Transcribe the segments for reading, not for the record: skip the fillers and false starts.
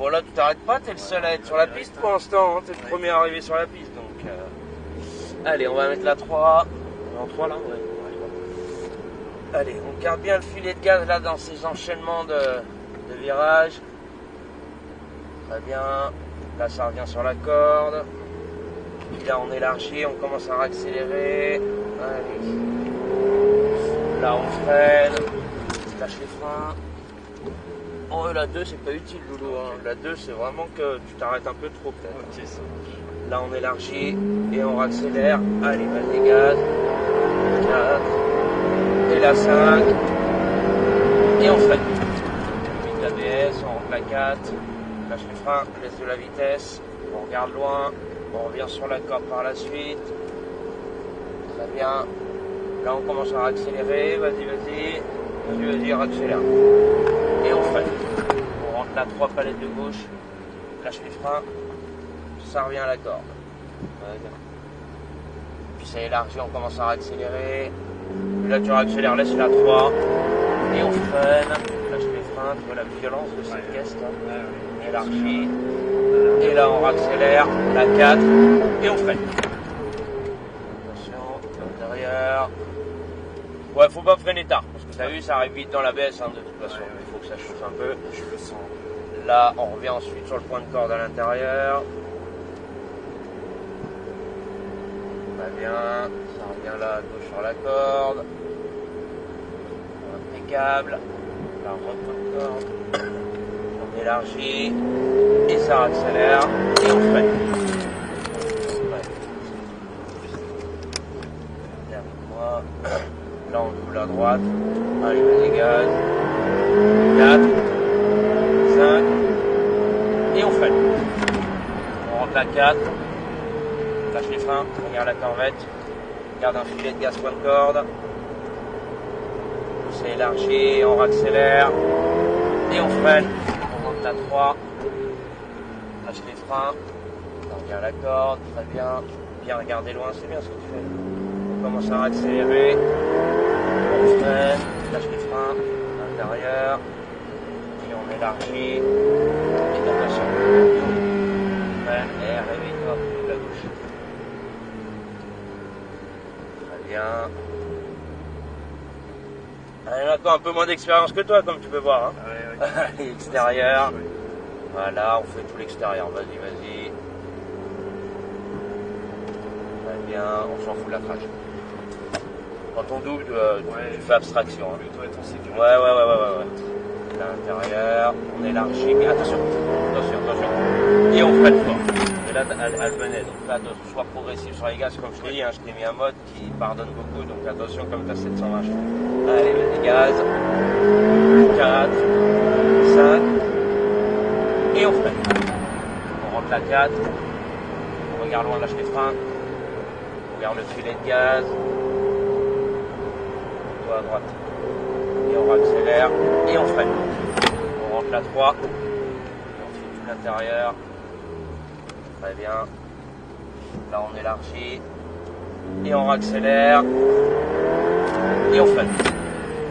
Bon là tu t'arrêtes pas, t'es le seul à être sur la piste pour l'instant, hein. T'es le premier arrivé sur la piste donc... Allez, on va mettre la 3. On est en 3 là, ouais. Allez, on garde bien le filet de gaz là dans ces enchaînements de virages. Très bien. Là ça revient sur la corde. Puis là on élargit, on commence à accélérer. Allez. Là on freine. Lâche les freins. Oh la 2 c'est pas utile Loulou, hein. La 2 c'est vraiment que tu t'arrêtes un peu trop peut-être. Ok, ça marche. Là on élargit et on accélère. Allez, vas-y gaz. 4. Et la 5. Et on freine. Vite l'ABS, on rentre la 4. Lâche les freins, laisse de la vitesse. On regarde loin. On revient sur la corde par la suite. Très bien. Là on commence à accélérer. Vas-y, accélère. Et on freine. On rentre la 3 palettes de gauche. Lâche les freins. Ça revient à la corde. Puis ça élargit, on commence à accélérer. Puis là tu réaccélères, laisse la 3. Et on freine. Lâche les freins, tu vois la violence de cette caisse là. On élargit. Et là on réaccélère. La 4. Et on freine. Attention, derrière. Ouais, faut pas freiner tard. Parce que t'as vu, ça arrive vite dans la baisse hein, de toute façon. Il faut que ça chauffe un peu. Je le sens. Là, on revient ensuite sur le point de corde à l'intérieur. Très bien. Ça revient là à gauche sur la corde. Impeccable. Là, on rentre point de corde. On élargit. Et ça accélère. Et on freine. Viens avec moi. Là, on double à droite. Allez, vas-y, gaz. 4. 5. Et on freine. On rentre la 4. Lâche les freins. Regarde la corvette. Garde un filet de gaz point de corde. On s'élargit. On accélère. Et on freine. On rentre la 3. Lâche les freins. On regarde la corde. Très bien. Bien regarder loin. C'est bien ce que tu fais. On commence à accélérer. On freine. Lâche les freins. À l'intérieur. Et on élargit. Et attention. Freine. Et réveille-toi. De la gauche. Très bien. Il y en a encore un peu moins d'expérience que toi, comme tu peux voir. Hein. Ouais. Extérieur. Voilà, on fait tout l'extérieur. Vas-y. Très bien, on s'en fout de la trage. Quand on double, tu fais abstraction. Hein. Tu dois être en sécurité. Ouais. L'intérieur, on élargit. Mais attention. Et on freine fort. Et là, elle venait. Donc fais attention, sois progressif sur les gaz. Comme je t'ai dit, hein, je t'ai mis un mode qui pardonne beaucoup. Donc attention, comme tu as 720 chevaux. Allez, vas-y, gaz. 4, 5. Et on freine. On rentre la 4. On regarde loin, lâche les freins. On regarde le filet de gaz. Toi à droite. Et on accélère. Et on freine. On rentre la 3. Et on fait tout l'intérieur. Très bien. Là on élargit. Et on accélère. Et on freine.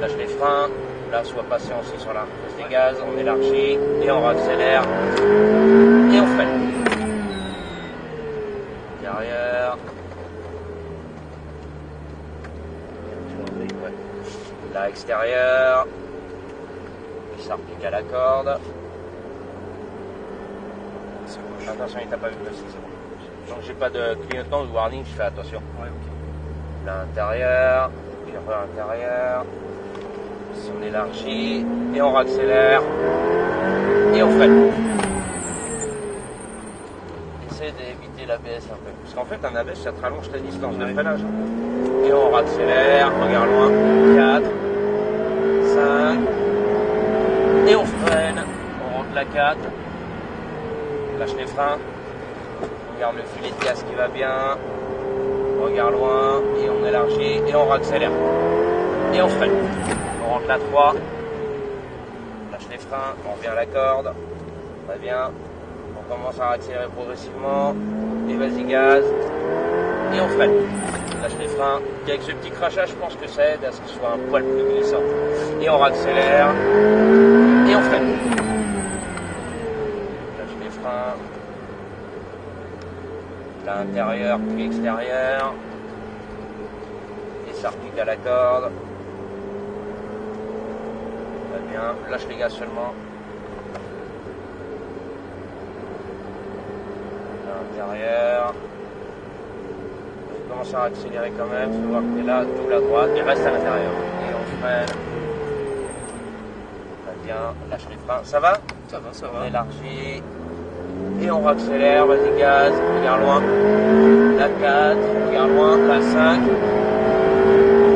Lâche les freins. Là, sois patient aussi sur la reprise des gaz. On élargit. Et on accélère. Et on freine. Derrière. Là, extérieur. Puis ça repique à la corde. Attention, il t'a pas vu passer, c'est bon. Donc j'ai pas de clignotant ou de warning, je fais attention. Ouais, ok. Là, intérieur. Puis à l'intérieur. On élargit. Et on accélère. Et on freine. Essaye d'éviter l'ABS un peu. Parce qu'en fait, un ABS, ça te rallonge ta distance de freinage. Et on accélère. Regarde loin. 4. 5. Et on freine. On rentre la 4. Lâche les freins. On regarde le filet de gaz qui va bien. On regarde loin. Et on élargit. Et on accélère. Et on freine. On rentre la 3. Lâche les freins. On revient à la corde. Très bien. On commence à accélérer progressivement. Et vas-y, gaz. Et on freine. Lâche les freins. Et avec ce petit crachat, je pense que ça aide à ce que ce soit un poil plus glissant. Et on accélère. Et on freine. Intérieur puis extérieur. Et ça repique à la corde. Très bien. Lâche les gaz seulement. L'intérieur. Commence à accélérer quand même. Il faut voir que tu es là, double à droite. Et reste à l'intérieur. Et on freine. Très bien. Lâche les freins. Ça va? Ça va, ça On va. élargit. Et on accélère, vas-y gaz, regarde loin. La 4, regarde loin, la 5.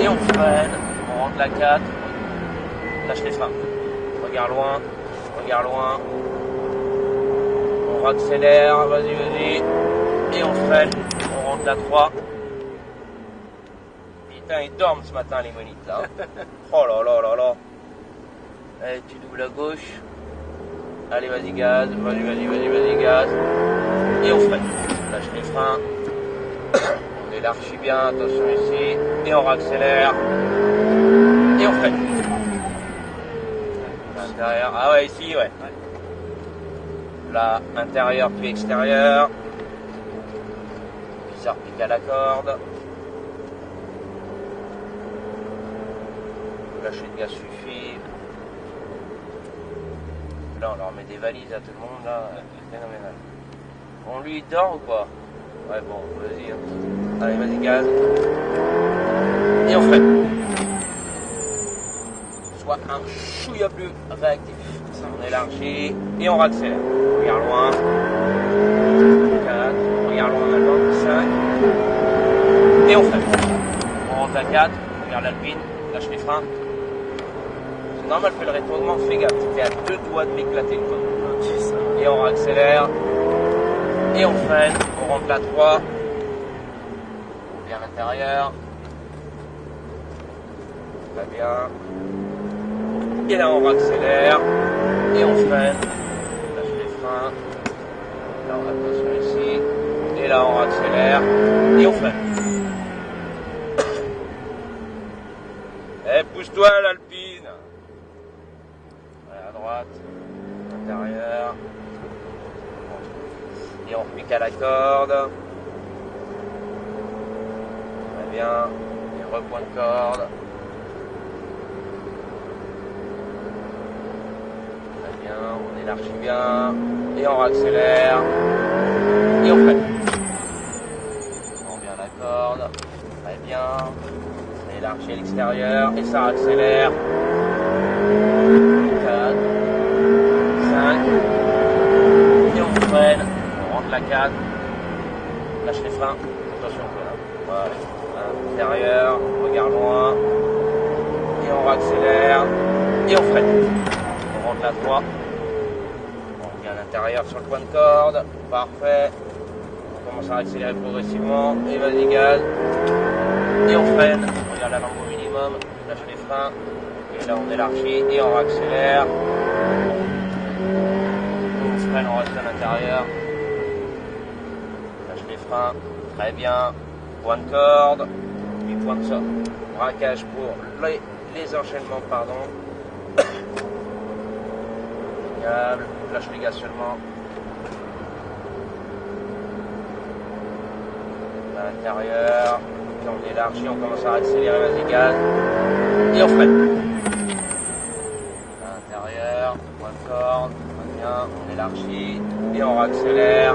Et on freine, on rentre la 4. Lâche les freins. Regarde loin, regarde loin. On accélère, vas-y, vas-y. Et on freine, on rentre la 3. Putain, ils dorment ce matin les monites là. Oh là là là là. Allez, tu doubles à gauche. Allez, vas-y, gaz, vas-y, gaz. Et on freine. Lâche les freins. On élargit bien, attention ici. Et on accélère. Et on freine. L'intérieur. Ah ouais, ici, ouais. Là, intérieur puis extérieur. Puis ça repique à la corde. Lâcher le gaz suffit. Là, on leur met des valises à tout le monde, là, phénoménal. On lui dort ou quoi? Ouais, bon, vas-y. Hein. Allez, vas-y, gaz. Et on freine. Soit un chouïa plus réactif. On élargit et on accélère. Regarde loin. 4. Regarde loin maintenant. 5. Et on freine. On rentre à 4. Regarde l'alpine. Lâche les freins. Normal, fais le rétournement, fais gaffe, tu es à 2 doigts de m'éclater le cône. Et on accélère, et on freine, on rentre la 3, on vient à l'intérieur, très bien, et là on accélère, et on freine, lâche les freins, là on attention ici, et là on accélère, et on freine. Eh, pousse-toi l'Alpine! À droite, intérieur, et on repique à la corde, très bien, et repoint de corde, très bien, on élargit bien, et on accélère, et on freine, on revient à la corde, très bien, on élargit à l'extérieur, et ça accélère. 4, 5, et on freine, on rentre la 4, lâche les freins, attention, voilà, intérieur, regarde loin, et on accélère, et on freine, on rentre la 3, on revient à l'intérieur sur le point de corde, parfait, on commence à accélérer progressivement, et vas-y gaz, et on freine, on regarde la langue au minimum, lâche les freins, et là on élargit et on accélère. On freine, on reste à l'intérieur. Lâche les freins, très bien. Point de corde, puis point de sort. Braquage pour les enchaînements, pardon. Génial, lâche les gaz seulement. À l'intérieur, puis on élargit, on commence à accélérer, vas-y gaz. Et on freine. Point de corde, très bien, on élargit et on accélère.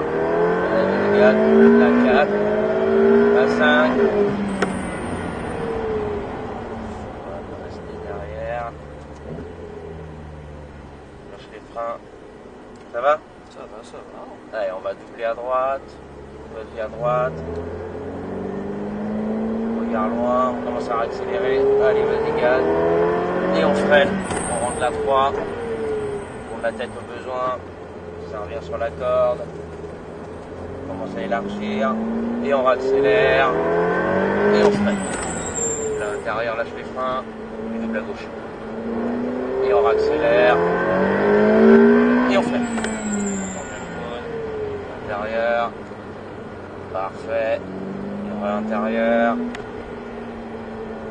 La 4, la 5. On va rester derrière. Lâche les freins. Ça va? Ça va, ça va. Allez, on va doubler à droite. Vas-y à droite. Regarde loin, on commence à accélérer. Allez, vas-y, gaz. Et on freine. On rentre la 3. La tête au besoin, ça revient sur la corde, on commence à élargir, et on accélère, et on freine. À l'intérieur, lâche les freins, et double à gauche. Et on accélère, et on freine. Intérieur, parfait, et on va à l'intérieur,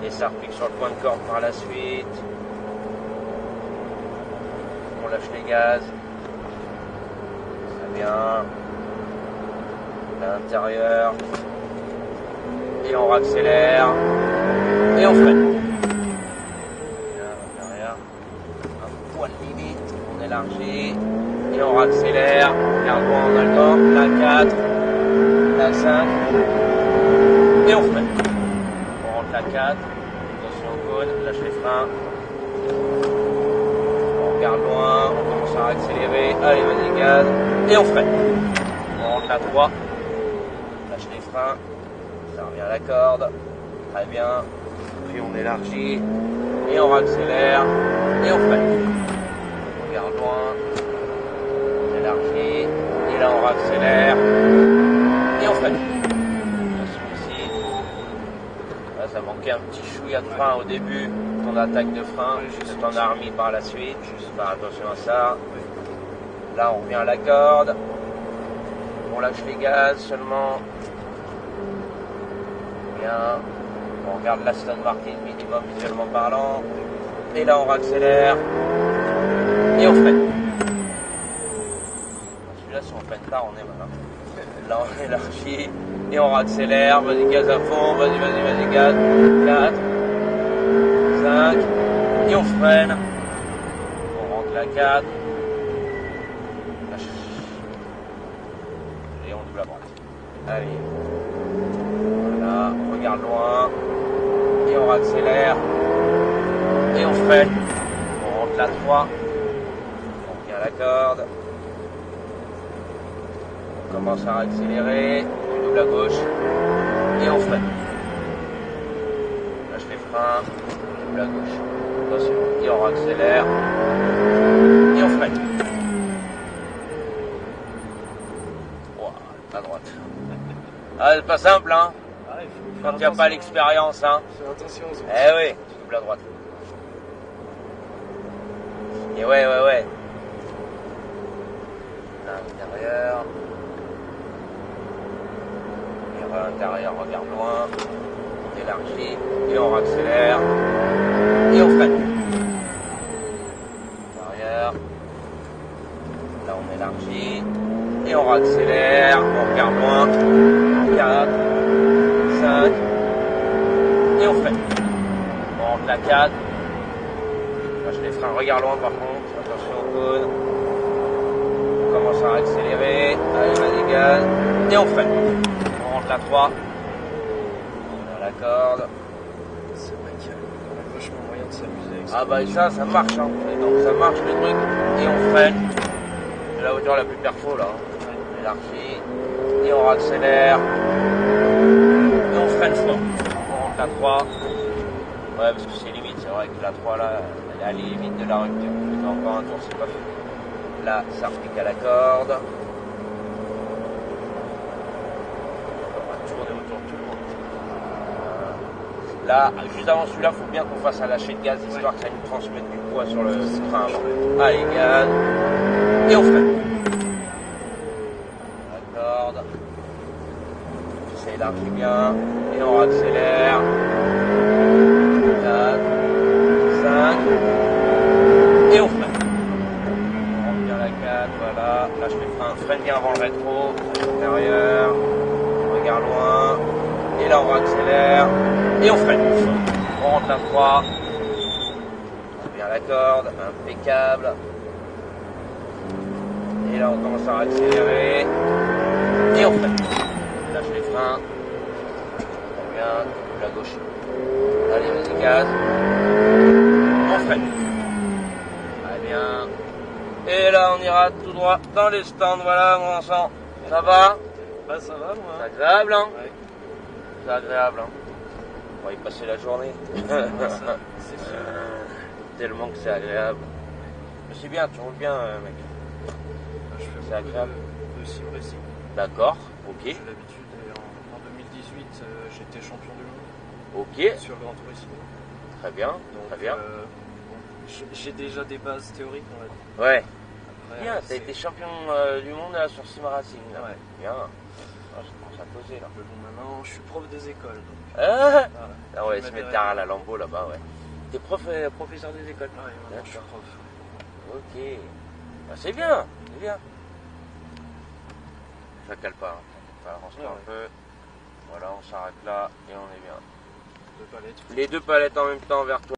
et ça repique sur le point de corde par la suite. On lâche les gaz, très bien, l'intérieur, et on accélère, et on freine. À l'intérieur, un poil limite, on élargit, et on accélère, on regarde loin, on a le temps, la 4, la 5, et on freine. On rentre la 4, attention au cône, lâche les freins. On regarde loin, on commence à accélérer, allez vas-y gaz, et on freine. On rentre la 3, lâche les freins, ça revient à la corde, très bien, puis on élargit, et on accélère, et on freine. On regarde loin, on élargit, et là on accélère, et on freine. Attention ici, là, ça manquait un petit chouïa de frein au début, ton attaque de frein, juste en as remis par la suite, juste faire attention à ça. Là on revient à la corde, on lâche les gaz seulement. Bien, on regarde l'Aston Martin minimum visuellement parlant, et là on accélère, et on freine. Celui-là si on freine tard on est mal. Là on élargit, et on accélère, vas-y gaz à fond, vas-y gaz, 4, 5, et on freine, on rentre la 4, et on double à droite. Allez, voilà, on regarde loin, et on accélère, et on freine, on rentre la 3, on revient à la corde, on commence à accélérer, on double à gauche, et on freine. Lâche les freins, double à gauche, attention, et on accélère, et on freine. Wow, à droite. Ah, c'est pas simple, hein, quand il n'y a pas l'expérience, hein. Fais attention. Eh oui, double à droite. Et ouais. L'intérieur. Et à l'intérieur, regarde loin. On élargit, et on accélère, et on freine. L'intérieur. Là, on élargit, et on accélère, on regarde loin. 4, 5, et on freine. On rentre la 4. Lâche les freins, regarde loin par contre, attention au cône. On commence à accélérer, allez vas-y gaz, et on freine. On rentre la 3. On a la corde. C'est vrai qu'il y a vachement moyen de s'amuser avec ça. Ah bah ça marche, hein. Et donc ça marche le truc, et on freine. C'est la hauteur la plus perfo là. On élargit, et on accélère, et on freine fort. On rentre la 3. Ouais, parce que c'est limite, c'est vrai que la 3 là, elle est à la limite de la rupture. Mais encore un tour, c'est pas fait. Là, ça repique à la corde. On va tourner autour de tout le monde. Là, juste avant celui-là, il faut bien qu'on fasse un lâcher de gaz, histoire que ça nous transmette du poids sur le frein avant. Allez, gaz. Et on freine. La corde. Ça élargit bien. Et on accélère. 4, 5, et on freine. On rentre bien la 4, voilà, lâche les freins, freine bien avant le rétro, lâche l'intérieur, on regarde loin, et là on accélère, et on freine. On rentre la 3, on revient à la corde, impeccable, et là on commence à accélérer, et on freine. Lâche les freins, on revient, la gauche. Allez, vas-y, gaz. On freine. Très bien. Et là, on ira tout droit dans les stands. Voilà, mon enfant. Ça va? Bah ça va moi. C'est agréable, hein? Ouais. C'est agréable, hein? On va y passer la journée. C'est sûr. Tellement que c'est agréable. Mais c'est bien, tu roules bien, mec. Je fais C'est beaucoup agréable. de sim racing. D'accord, ok. J'ai l'habitude et en 2018 j'étais champion du monde Ok, sur Grand Tourisme. très bien, Donc, très bien. j'ai déjà des bases théoriques on va dire. Ouais, Après, bien, t'as c'est- été champion du monde là, sur Sim Racing. Là. Ouais. Bien. Ah, je commence à poser là. Mais bon, maintenant je suis prof des écoles. Donc, Ah, voilà. ah ouais, Je se mets mettre des derrière règles. la Lambeau là-bas, ouais. T'es professeur des écoles? Ouais, maintenant je suis D'accord. prof. Ok. Bah, c'est bien, c'est bien. Ça cale pas. Hein. Avance-toi Ouais, un peu. Voilà, on s'arrête là et on est bien. Deux palettes. Les deux palettes en même temps vers toi.